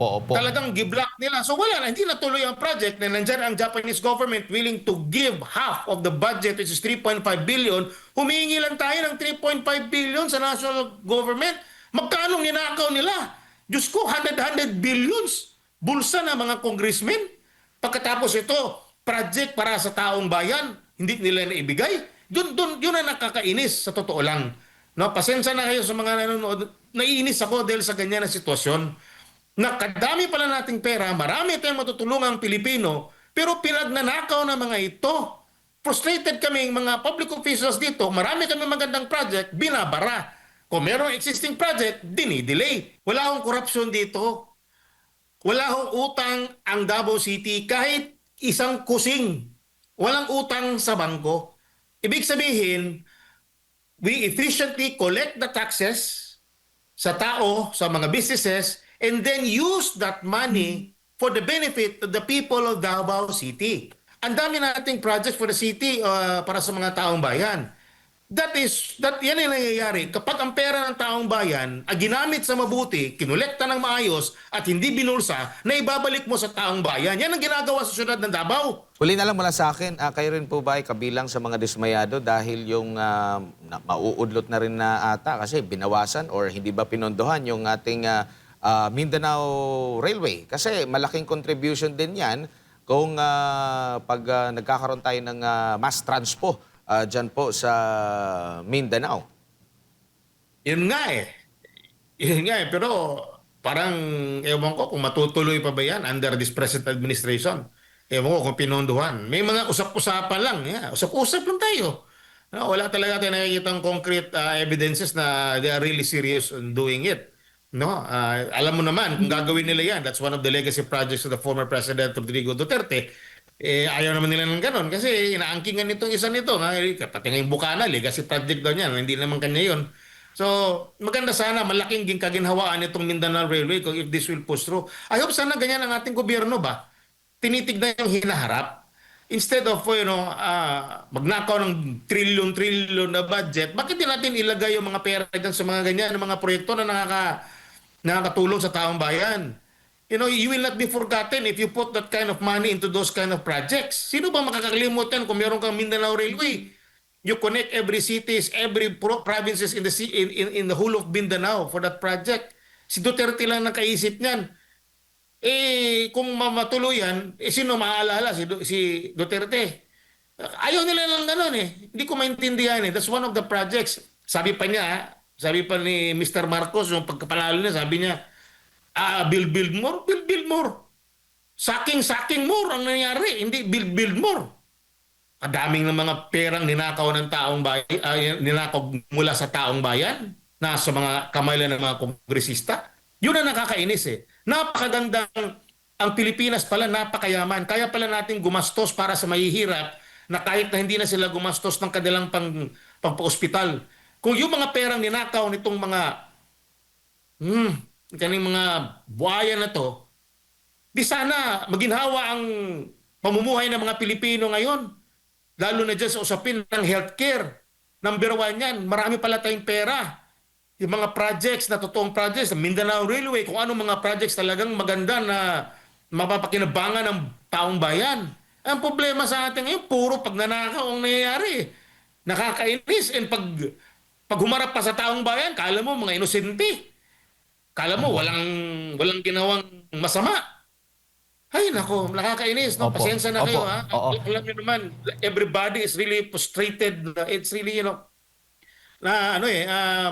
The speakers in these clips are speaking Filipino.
Opo, opo. Talagang giblock nila. So wala na, hindi natuloy ang project na nandyan ang Japanese government willing to give half of the budget, which is 3.5 billion. Humihingi lang tayo ng 3.5 billion sa national government. Magkano ninakaw nila? Diyos ko, 100 billions. Bulsa ng mga congressmen. Pagkatapos ito, project para sa taong bayan, hindi nila naibigay. Yun ang nakakainis sa totoo lang. No, pasensya na kayo sa mga nanonood. Naiinis ako dahil sa ganyan na sitwasyon na kadami pala nating pera, marami tayong matutulungang Pilipino, pero pinagnanakaw ng mga ito. Frustrated kami mga public officials dito, marami kami magandang project, binabara. Kung merong existing project, dinidelay. Wala akong korupsyon dito. Wala akong utang ang Davao City kahit isang kusing. Walang utang sa bangko. Ibig sabihin, we efficiently collect the taxes sa tao, sa mga businesses, and then use that money for the benefit of the people of Davao City. Ang dami nating projects for the city para sa mga taong bayan. Yan ang nangyayari. Kapag ang pera ng taong bayan ay ginamit sa mabuti, kinolekta ng maayos, at hindi binulsa, na ibabalik mo sa taong bayan. Yan ang ginagawa sa syudad ng Davao. Huli na lang mula sa akin, kayo rin po ba ay kabilang sa mga dismayado dahil yung mauudlot na rin na ata kasi binawasan or hindi ba pinondohan yung ating Mindanao Railway? Kasi malaking contribution din yan kung pag nagkakaroon tayo ng mass transpo dyan po sa Mindanao. Yun nga eh. Yun nga eh. Pero parang, ewan ko kung matutuloy pa ba yan under this present administration. Ewan ko kung pinondohan. May mga usap-usapan lang. Yeah. Usap-usap lang tayo. No, wala talaga tayo nakikita concrete evidences na they are really serious on doing it. No, alam mo naman kung gagawin nila yan, that's one of the legacy projects of the former President Rodrigo Duterte. Ayaw naman nila ng ganon kasi inaangkingan nitong isa nito. Pati nga yung Bukana, legacy project daw niyan, hindi naman kanya yun. So, maganda sana, malaking kaginhawaan itong Mindanao Railway kung if this will push through. I hope sana ganyan ang ating gobyerno ba? Tinitignan yung hinaharap. Instead of, magnakaw ng trillion na budget, bakit din natin ilagay yung mga pera dyan sa mga ganyan, mga proyekto na nakakatulong sa taong bayan? You know, you will not be forgotten if you put that kind of money into those kind of projects. Sino ba makakalimutan kung meron kang Mindanao Railway? You connect every cities, every provinces in the whole of Mindanao for that project. Si Duterte lang nakaisip niyan. Kung matuluyan, sino maaalala? Si Duterte. Ayaw nila lang gano'n eh. Hindi ko maintindihan eh. That's one of the projects. Sabi pa niya, sabi pa ni Mr. Marcos, yung pagkapanalo niya, sabi niya, build more. Saking more ang nangyari. Hindi build more. Kadaming ng mga perang ninakaw ng taong bayan, ninakaw mula sa taong bayan, nasa mga kamay lang ng mga kongresista. Yun ang nakakainis eh. Napakagandang, ang Pilipinas pala napakayaman. Kaya pala natin gumastos para sa mahihirap na kahit na hindi na sila gumastos ng kanilang pang-ospital. Kung yung mga perang ninakaw nitong kaning mga buhaya na to, di sana maginhawa ang pamumuhay ng mga Pilipino ngayon. Lalo na dyan sa usapin ng healthcare. Number one yan, marami pala tayong pera. Yung mga projects na totoong projects, Mindanao Railway, kung anong mga projects talagang maganda na mapapakinabangan ng taong bayan. Ang problema sa atin ngayon, puro pagnanakaw ang nangyayari. Nakakainis. And pag humarap pa sa taong bayan, kala mo mga inosente. Kala mo walang ginawang masama. Ay nako, nakakainis. No? Opo. Pasensya na kayo. Ha? Oo. Alam niyo naman, everybody is really frustrated. It's really, na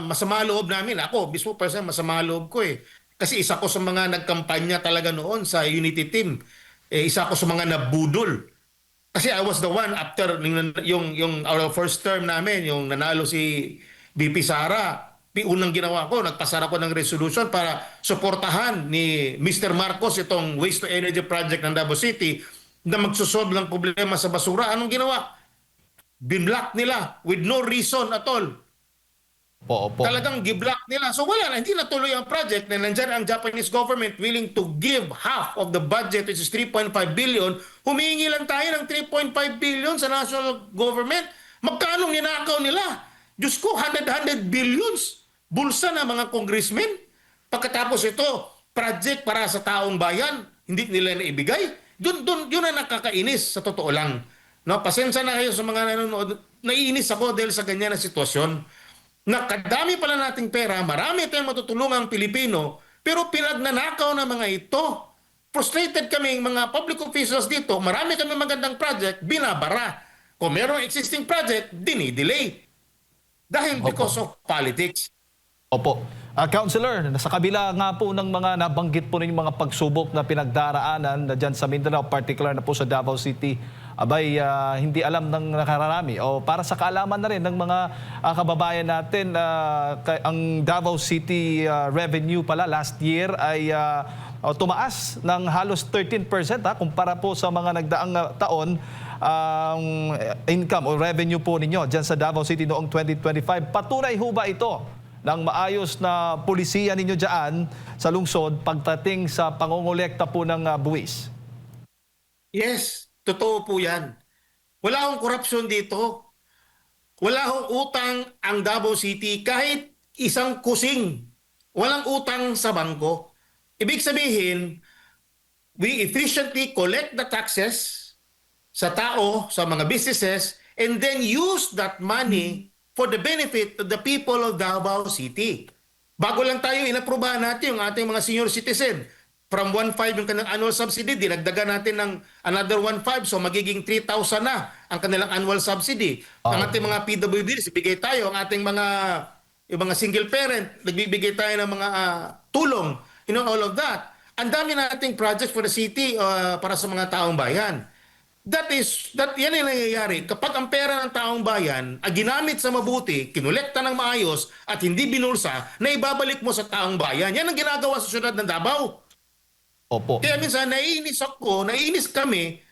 masama loob namin. Ako, mismo person, masama loob ko eh. Kasi isa ko sa mga nagkampanya talaga noon sa Unity Team. Isa ko sa mga nabudol. Kasi I was the one after yung our first term namin, yung nanalo si BP Sara. Unang ginawa ko, nagpasara ko ng resolution para suportahan ni Mr. Marcos itong Waste to Energy project ng Davao City na magsusolve ng problema sa basura. Anong ginawa? Binlock nila with no reason at all. Opo. Talagang giblock nila. So wala na, hindi natuloy ang project na nandyan ang Japanese government willing to give half of the budget, which is 3.5 billion. Humihingi lang tayo ng 3.5 billion sa national government. Magkano ninakaw nila? Diyos ko, 100 billions. Bulsa na mga congressmen. Pagkatapos ito, project para sa taong bayan, hindi nila naibigay. Yun ang nakakainis sa totoo lang. No, pasensya na kayo sa mga nanonood. Naiinis ako dahil sa ganyan na sitwasyon. Nakadami pala nating pera, marami tayong matutulungang Pilipino, pero pinagnanakaw ng mga ito. Frustrated kami mga public officials dito, marami kami magandang project, binabara. Kung merong existing project, dinidelay. Dahil because of politics. Opo. Councilor, sa kabila nga po ng mga nabanggit po ninyong mga pagsubok na pinagdaraanan na dyan sa Mindanao, particular na po sa Davao City, abay hindi alam ng nakararami o para sa kaalaman na rin ng mga kababayan natin, ang Davao City revenue pala last year ay tumaas ng halos 13% kumpara po sa mga nagdaang taon. Ang income o revenue po ninyo dyan sa Davao City noong 2025. Patunay ho ba ito ng maayos na pulisiya ninyo dyan sa lungsod pagdating sa pangongolekta po ng buwis? Yes, totoo po yan. Wala akong korupsyon dito. Wala akong utang ang Davao City kahit isang kusing. Walang utang sa bangko. Ibig sabihin, we efficiently collect the taxes sa tao, sa mga businesses, and then use that money for the benefit of the people of Davao City. Bago lang tayo, inaprubahan natin yung ating mga senior citizen. From 1.5 yung kanilang annual subsidy, dinagdagan natin ng another 1.5, so magiging 3,000 na ang kanilang annual subsidy. Ang ating mga PWDs, ibigay tayo. Ang ating yung mga single parent, nagbibigay tayo ng mga tulong. You know, all of that. Ang dami nating projects for the city para sa mga taong bayan. Yan ang nangyayari. Kapag ang pera ng taong bayan ay ginamit sa mabuti, kinolekta ng maayos at hindi binulsa, na ibabalik mo sa taong bayan. Yan ang ginagawa sa syudad ng Davao. Opo. Kaya minsan naiinis kami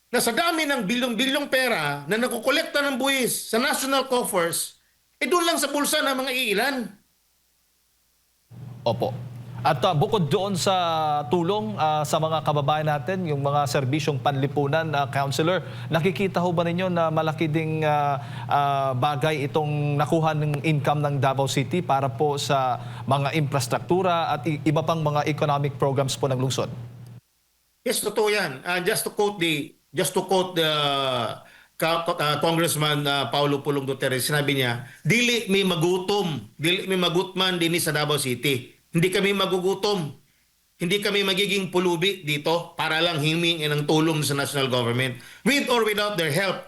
na sa dami ng bilyong-bilyong pera na nakukolekta ng buwis sa national coffers, doon lang sa bulsa ng mga iilan. Opo. At bukod doon sa tulong sa mga kababayan natin, yung mga serbisyong panlipunan, Councilor, nakikita ho ba ninyo na malaki ding bagay itong nakuha ng income ng Davao City para po sa mga infrastruktura at iba pang mga economic programs po ng lungsod? Yes, totoo yan. Just to quote the Congressman Paulo Pulong Duterte, sinabi niya, dili may magutman din sa Davao City. Hindi kami magugutom. Hindi kami magiging pulubi dito para lang hingin ng tulong sa national government. With or without their help,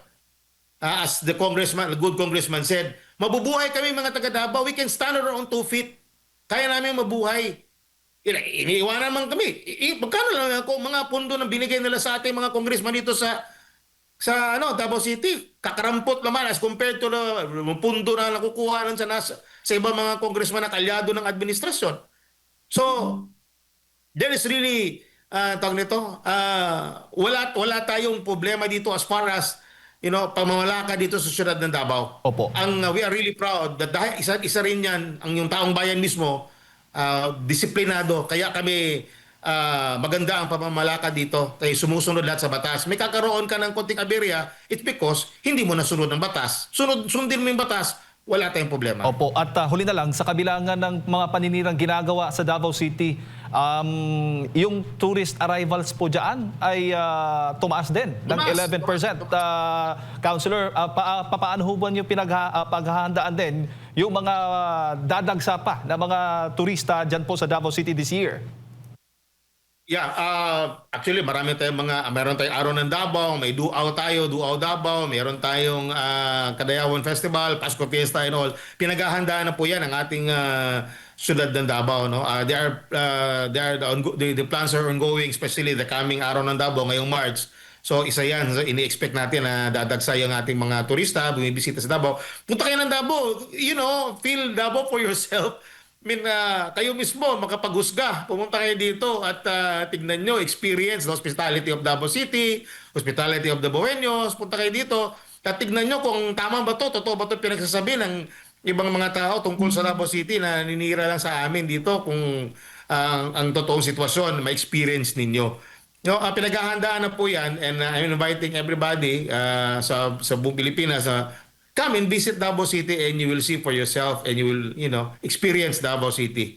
as the good congressman said, mabubuhay kami mga taga Davao. We can stand on our own 2 feet. Kaya namin mabuhay. Iniiwanan man kami. Magkano lang ako mga pundo na binigay nila sa ating mga congressman dito sa Davao City. Kakarampot naman as compared to the pundo na nakukuha sa ibang mga congressman na kalyado ng administrasyon. So, there is really, wala tayong problema dito as far as, pamamalakad dito sa siyudad ng Davao. Opo. We are really proud that dahil isa rin yan, ang yung taong bayan mismo, disiplinado. Kaya kami, maganda ang pamamalakad dito. Kaya sumusunod lahat sa batas. May kakaroon ka ng konting aberya, it's because hindi mo nasunod ng batas. Sundin mo yung batas, wala tayong problema. Opo. At huli na lang, sa kabilangan ng mga paninirang ginagawa sa Davao City, yung tourist arrivals po dyan ay tumaas din ng 11%. Councilor, paano ho ba yung paghahandaan din yung mga dadagsa pa na mga turista dyan po sa Davao City this year? Yeah, actually meron tayong Araw ng Davao, may Duaw Davao, meron tayong Kadayawan Festival, Pasko Fiesta and all. Pinaghahandaan na po 'yan ng ating syudad ng Davao, no. The plans are ongoing, especially the coming Araw ng Davao ngayong March. So isa yan, ini-expect natin na dadagsa yung ating mga turista, bumibisita sa Davao. Punta kayo ng Davao, feel Davao for yourself. Kayo mismo makapaghusga. Pumunta kayo dito at tignan nyo, experience the hospitality of Davao City, hospitality of the Boeños. Punta kayo dito at tignan nyo kung tama ba to, totoo ba to pinagsasabi ng ibang mga tao tungkol sa Davao City na ninira lang sa amin dito kung ang totoong sitwasyon, ma-experience ninyo. Pinaghahandaan na po yan, and I'm inviting everybody sa buong Pilipinas come and visit Davao City and you will see for yourself and you will, experience Davao City.